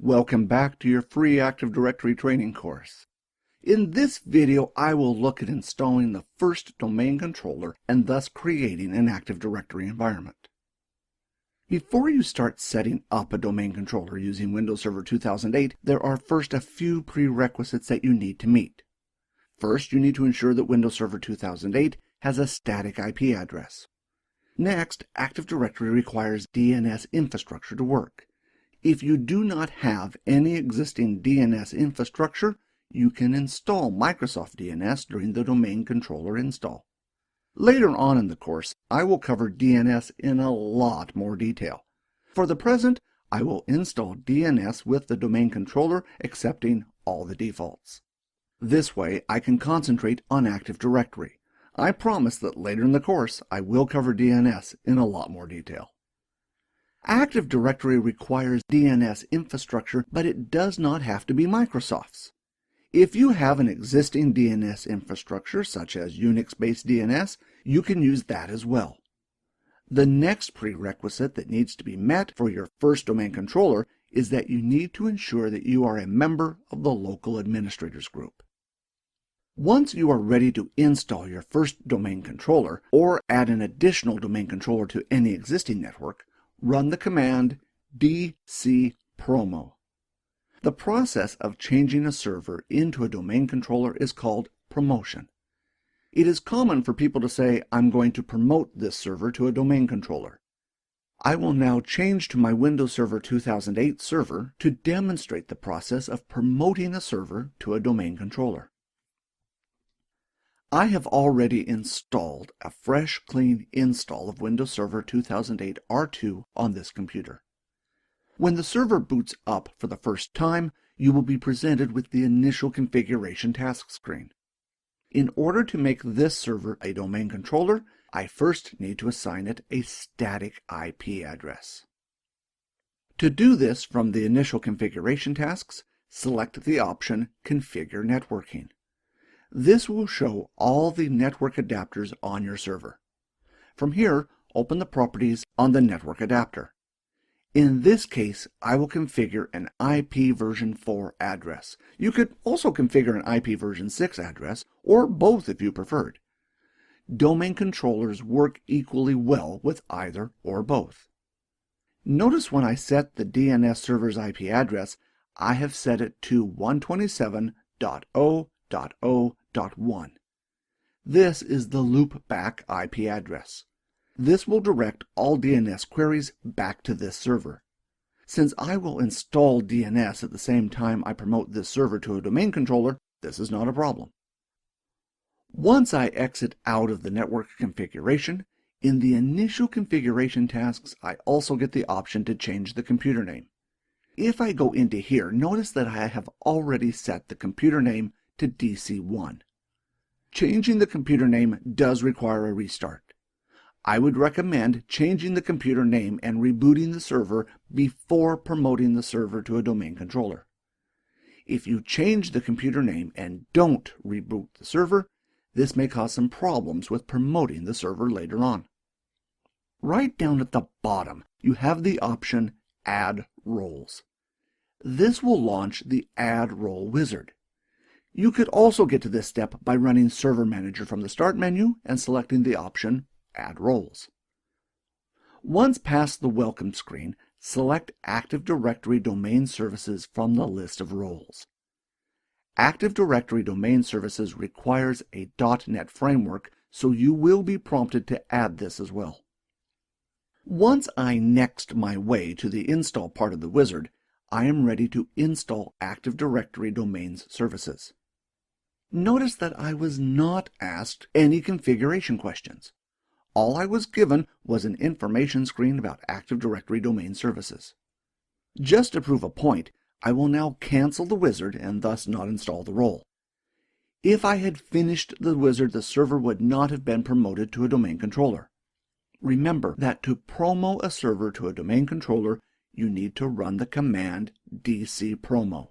Welcome back to your free Active Directory training course. In this video, I will look at installing the first domain controller and thus creating an Active Directory environment. Before you start setting up a domain controller using Windows Server 2008, there are first a few prerequisites that you need to meet. First, you need to ensure that Windows Server 2008 has a static IP address. Next, Active Directory requires DNS infrastructure to work. If you do not have any existing DNS infrastructure, you can install Microsoft DNS during the domain controller install. Later on in the course, I will cover DNS in a lot more detail. For the present, I will install DNS with the domain controller, accepting all the defaults. This way, I can concentrate on Active Directory. I promise that later in the course, I will cover DNS in a lot more detail. Active Directory requires DNS infrastructure, but it does not have to be Microsoft's. If you have an existing DNS infrastructure, such as Unix-based DNS, you can use that as well. The next prerequisite that needs to be met for your first domain controller is that you need to ensure that you are a member of the local administrators group. Once you are ready to install your first domain controller or add an additional domain controller to any existing network, run the command dcpromo. The process of changing a server into a domain controller is called promotion. It is common for people to say, I'm going to promote this server to a domain controller. I will now change to my Windows Server 2008 server to demonstrate the process of promoting a server to a domain controller. I have already installed a fresh, clean install of Windows Server 2008 R2 on this computer. When the server boots up for the first time, you will be presented with the initial configuration task screen. In order to make this server a domain controller, I first need to assign it a static IP address. To do this from the initial configuration tasks, select the option Configure Networking. This will show all the network adapters on your server. From here, open the properties on the network adapter. In this case, I will configure an IP version 4 address. You could also configure an IP version 6 address, or both if you preferred. Domain controllers work equally well with either or both. Notice when I set the DNS server's IP address, I have set it to 127.0.0.1. This is the loopback IP address. This will direct all DNS queries back to this server. Since I will install DNS at the same time I promote this server to a domain controller, this is not a problem. Once I exit out of the network configuration, in the initial configuration tasks, I also get the option to change the computer name. If I go into here, notice that I have already set the computer name to DC1. Changing the computer name does require a restart. I would recommend changing the computer name and rebooting the server before promoting the server to a domain controller. If you change the computer name and don't reboot the server, this may cause some problems with promoting the server later on. Right down at the bottom, you have the option Add Roles. This will launch the Add Role wizard. You could also get to this step by running Server Manager from the Start menu and selecting the option Add Roles. Once past the Welcome screen, select Active Directory Domain Services from the list of roles. Active Directory Domain Services requires a .NET framework, so you will be prompted to add this as well. Once I next my way to the install part of the wizard, I am ready to install Active Directory Domains Services. Notice that I was not asked any configuration questions. All I was given was an information screen about Active Directory Domain Services. Just to prove a point, I will now cancel the wizard and thus not install the role. If I had finished the wizard, the server would not have been promoted to a domain controller. Remember that to promo a server to a domain controller, you need to run the command dcpromo.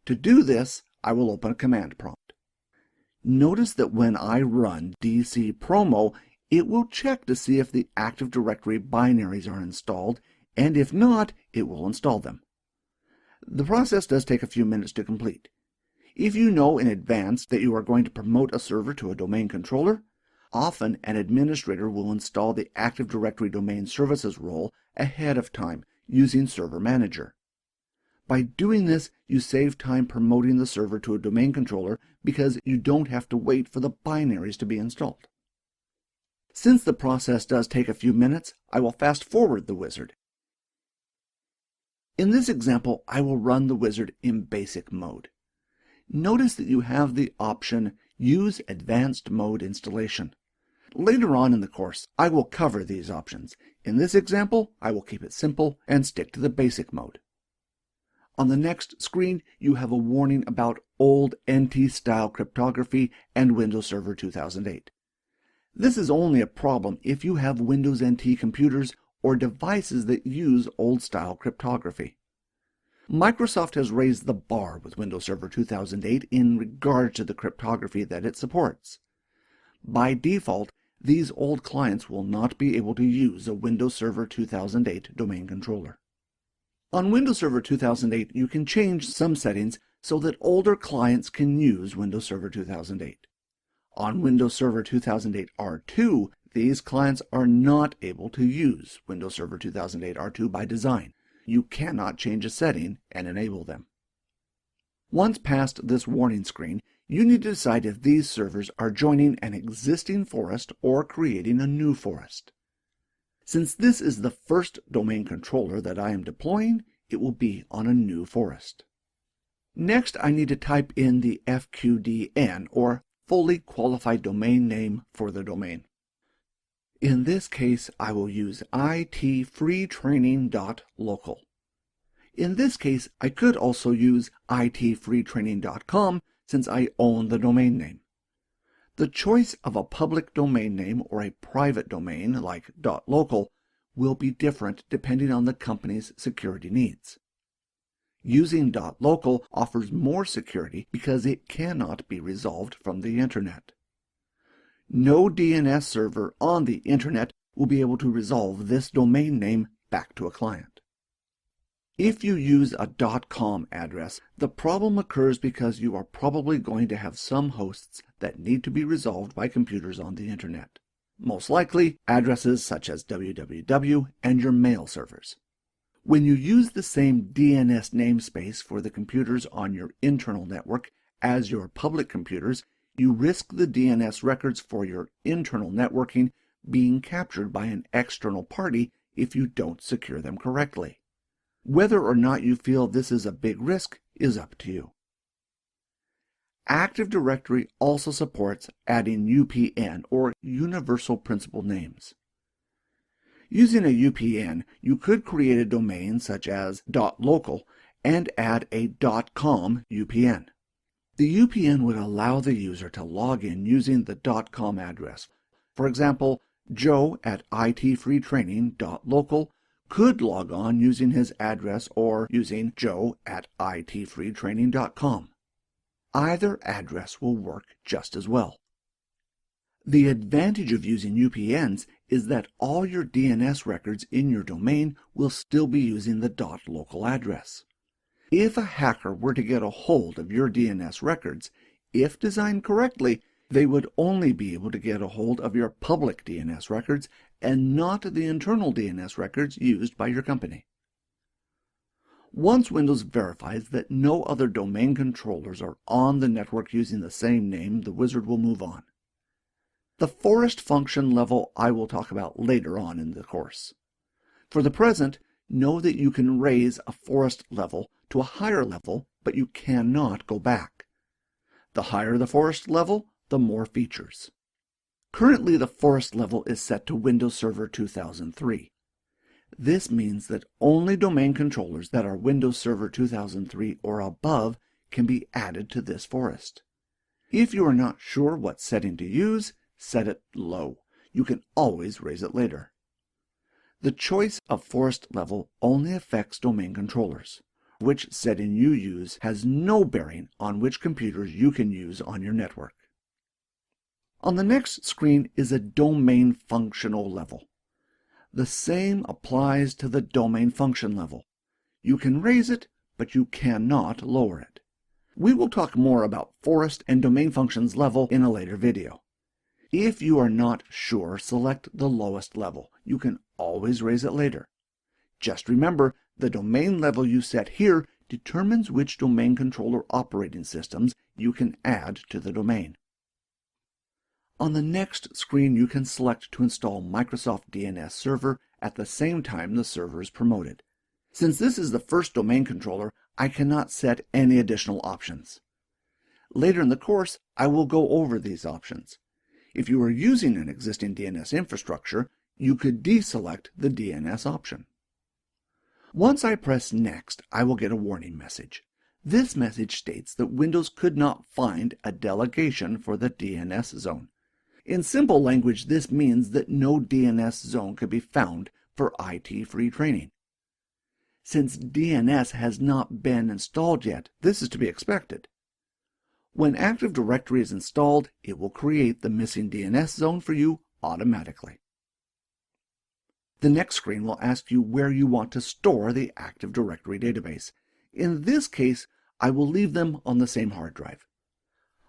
To do this, I will open a command prompt. Notice that when I run dcpromo, it will check to see if the Active Directory binaries are installed, and if not, it will install them. The process does take a few minutes to complete. If you know in advance that you are going to promote a server to a domain controller, often an administrator will install the Active Directory Domain Services role ahead of time using Server Manager. By doing this, you save time promoting the server to a domain controller because you don't have to wait for the binaries to be installed. Since the process does take a few minutes, I will fast forward the wizard. In this example, I will run the wizard in basic mode. Notice that you have the option Use Advanced Mode Installation. Later on in the course, I will cover these options. In this example, I will keep it simple and stick to the basic mode. On the next screen, you have a warning about old NT-style cryptography and Windows Server 2008. This is only a problem if you have Windows NT computers or devices that use old-style cryptography. Microsoft has raised the bar with Windows Server 2008 in regard to the cryptography that it supports. By default, these old clients will not be able to use a Windows Server 2008 domain controller. On Windows Server 2008, you can change some settings so that older clients can use Windows Server 2008. On Windows Server 2008 R2, these clients are not able to use Windows Server 2008 R2 by design. You cannot change a setting and enable them. Once past this warning screen, you need to decide if these servers are joining an existing forest or creating a new forest. Since this is the first domain controller that I am deploying, it will be on a new forest. Next, I need to type in the FQDN, or Fully Qualified Domain Name, for the domain. In this case, I will use itfreetraining.local. In this case, I could also use itfreetraining.com since I own the domain name. The choice of a public domain name or a private domain like .local will be different depending on the company's security needs. Using .local offers more security because it cannot be resolved from the Internet. No DNS server on the Internet will be able to resolve this domain name back to a client. If you use a .com address, the problem occurs because you are probably going to have some hosts that need to be resolved by computers on the Internet. Most likely, addresses such as www and your mail servers. When you use the same DNS namespace for the computers on your internal network as your public computers, you risk the DNS records for your internal networking being captured by an external party if you don't secure them correctly. Whether or not you feel this is a big risk is up to you. Active Directory also supports adding UPN, or Universal Principal Names. Using a UPN, you could create a domain such as .local and add a .com UPN. The UPN would allow the user to log in using the .com address. For example, Joe at itfreetraining.local could log on using his address or using joe at itfreetraining.com. Either address will work just as well. The advantage of using UPNs is that all your DNS records in your domain will still be using the .local address. If a hacker were to get a hold of your DNS records, if designed correctly, they would only be able to get a hold of your public DNS records and not the internal DNS records used by your company. Once Windows verifies that no other domain controllers are on the network using the same name, the wizard will move on. The forest function level I will talk about later on in the course. For the present, know that you can raise a forest level to a higher level, but you cannot go back. The higher the forest level, the more features. Currently, the forest level is set to Windows Server 2003. This means that only domain controllers that are Windows Server 2003 or above can be added to this forest. If you are not sure what setting to use, set it low. You can always raise it later. The choice of forest level only affects domain controllers. Which setting you use has no bearing on which computers you can use on your network. On the next screen is a domain functional level. The same applies to the domain function level. You can raise it, but you cannot lower it. We will talk more about forest and domain functions level in a later video. If you are not sure, select the lowest level. You can always raise it later. Just remember, the domain level you set here determines which domain controller operating systems you can add to the domain. On the next screen, you can select to install Microsoft DNS Server at the same time the server is promoted. Since this is the first domain controller, I cannot set any additional options. Later in the course, I will go over these options. If you are using an existing DNS infrastructure, you could deselect the DNS option. Once I press Next, I will get a warning message. This message states that Windows could not find a delegation for the DNS zone. In simple language, this means that no DNS zone could be found for IT-free training. Since DNS has not been installed yet, this is to be expected. When Active Directory is installed, it will create the missing DNS zone for you automatically. The next screen will ask you where you want to store the Active Directory database. In this case, I will leave them on the same hard drive.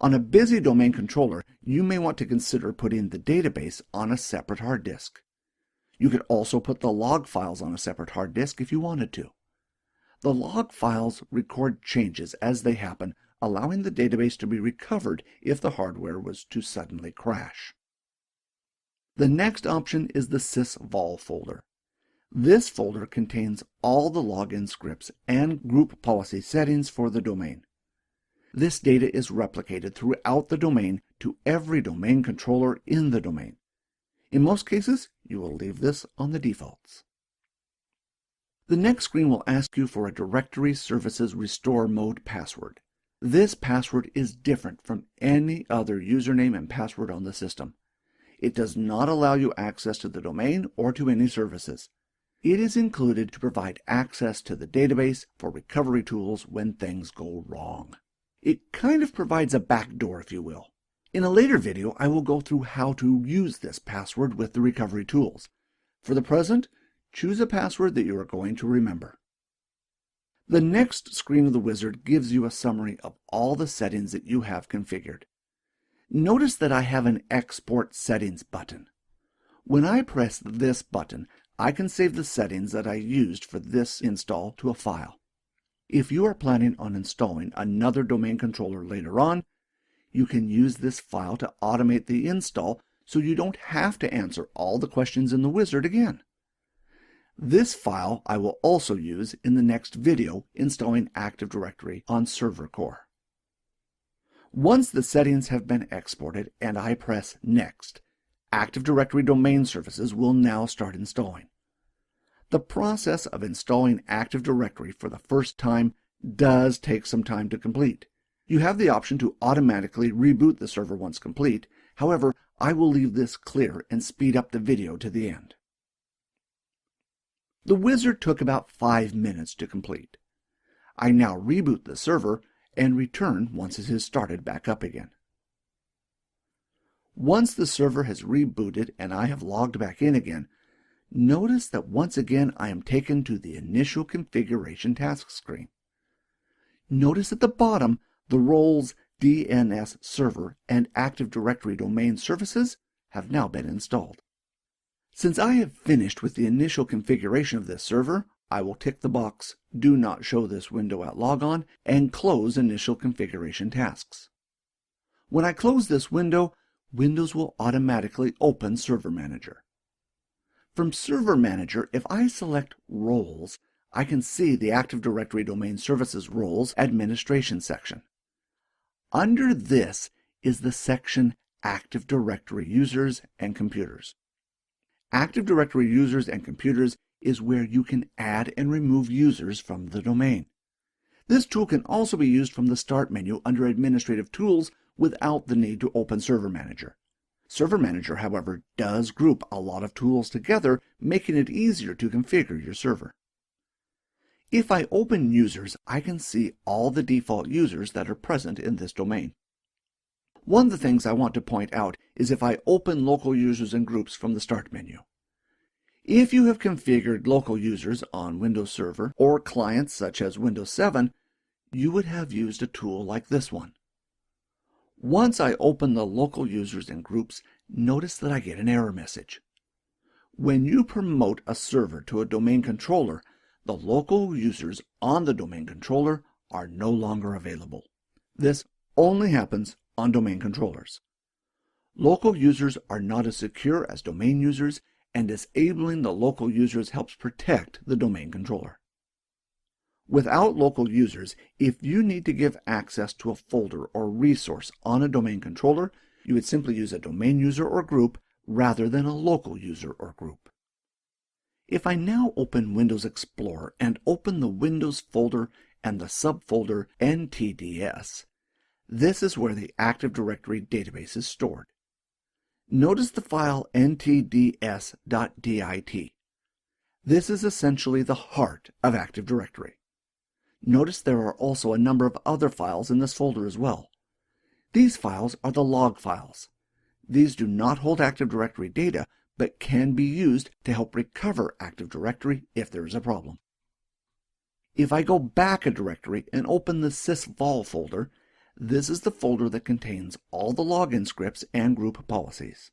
On a busy domain controller, you may want to consider putting the database on a separate hard disk. You could also put the log files on a separate hard disk if you wanted to. The log files record changes as they happen, allowing the database to be recovered if the hardware was to suddenly crash. The next option is the sysvol folder. This folder contains all the login scripts and group policy settings for the domain. This data is replicated throughout the domain to every domain controller in the domain. In most cases, you will leave this on the defaults. The next screen will ask you for a Directory Services Restore Mode password. This password is different from any other username and password on the system. It does not allow you access to the domain or to any services. It is included to provide access to the database for recovery tools when things go wrong. It kind of provides a backdoor, if you will. In a later video, I will go through how to use this password with the recovery tools. For the present, choose a password that you are going to remember. The next screen of the wizard gives you a summary of all the settings that you have configured. Notice that I have an Export Settings button. When I press this button, I can save the settings that I used for this install to a file. If you are planning on installing another domain controller later on, you can use this file to automate the install so you don't have to answer all the questions in the wizard again. This file I will also use in the next video installing Active Directory on Server Core. Once the settings have been exported and I press Next, Active Directory Domain Services will now start installing. The process of installing Active Directory for the first time does take some time to complete. You have the option to automatically reboot the server once complete. However, I will leave this clear and speed up the video to the end. The wizard took about 5 minutes to complete. I now reboot the server and return once it has started back up again. Once the server has rebooted and I have logged back in again, notice that once again I am taken to the initial configuration task screen. Notice at the bottom the roles DNS Server and Active Directory Domain Services have now been installed. Since I have finished with the initial configuration of this server, I will tick the box Do Not Show This Window at Logon and close Initial Configuration Tasks. When I close this window, Windows will automatically open Server Manager. From Server Manager, if I select Roles, I can see the Active Directory Domain Services Roles Administration section. Under this is the section Active Directory Users and Computers. Active Directory Users and Computers is where you can add and remove users from the domain. This tool can also be used from the Start menu under Administrative Tools without the need to open Server Manager. Server Manager, however, does group a lot of tools together, making it easier to configure your server. If I open Users, I can see all the default users that are present in this domain. One of the things I want to point out is if I open local users and groups from the Start menu. If you have configured local users on Windows Server or clients such as Windows 7, you would have used a tool like this one. Once I open the local users and groups, notice that I get an error message. When you promote a server to a domain controller, the local users on the domain controller are no longer available. This only happens on domain controllers. Local users are not as secure as domain users, and disabling the local users helps protect the domain controller. Without local users, if you need to give access to a folder or resource on a domain controller, you would simply use a domain user or group rather than a local user or group. If I now open Windows Explorer and open the Windows folder and the subfolder NTDS, this is where the Active Directory database is stored. Notice the file ntds.dit. This is essentially the heart of Active Directory. Notice there are also a number of other files in this folder as well. These files are the log files. These do not hold Active Directory data, but can be used to help recover Active Directory if there is a problem. If I go back a directory and open the sysvol folder, this is the folder that contains all the login scripts and group policies.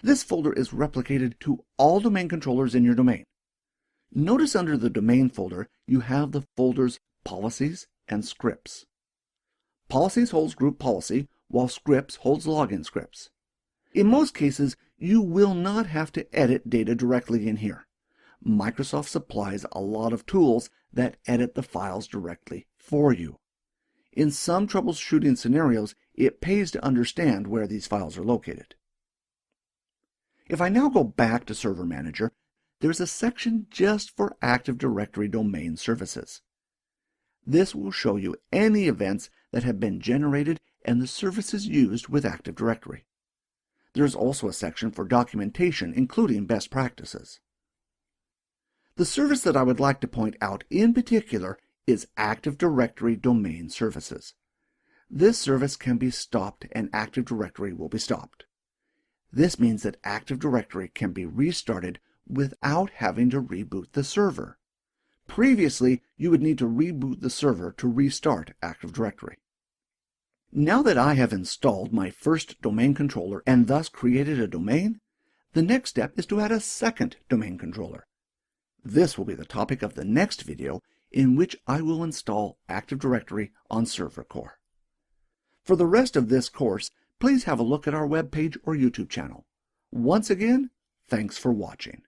This folder is replicated to all domain controllers in your domain. Notice under the domain folder, you have the folders Policies and Scripts. Policies holds group policy, while Scripts holds login scripts. In most cases, you will not have to edit data directly in here. Microsoft supplies a lot of tools that edit the files directly for you. In some troubleshooting scenarios, it pays to understand where these files are located. If I now go back to Server Manager, there's a section just for Active Directory domain services. This will show you any events that have been generated and the services used with Active Directory. There's also a section for documentation, including best practices. The service that I would like to point out in particular is Active Directory Domain Services. This service can be stopped and Active Directory will be stopped. This means that Active Directory can be restarted without having to reboot the server. Previously, you would need to reboot the server to restart Active Directory. Now that I have installed my first domain controller and thus created a domain, the next step is to add a second domain controller. This will be the topic of the next video, in which I will install Active Directory on Server Core. For the rest of this course, please have a look at our webpage or YouTube channel. Once again, thanks for watching.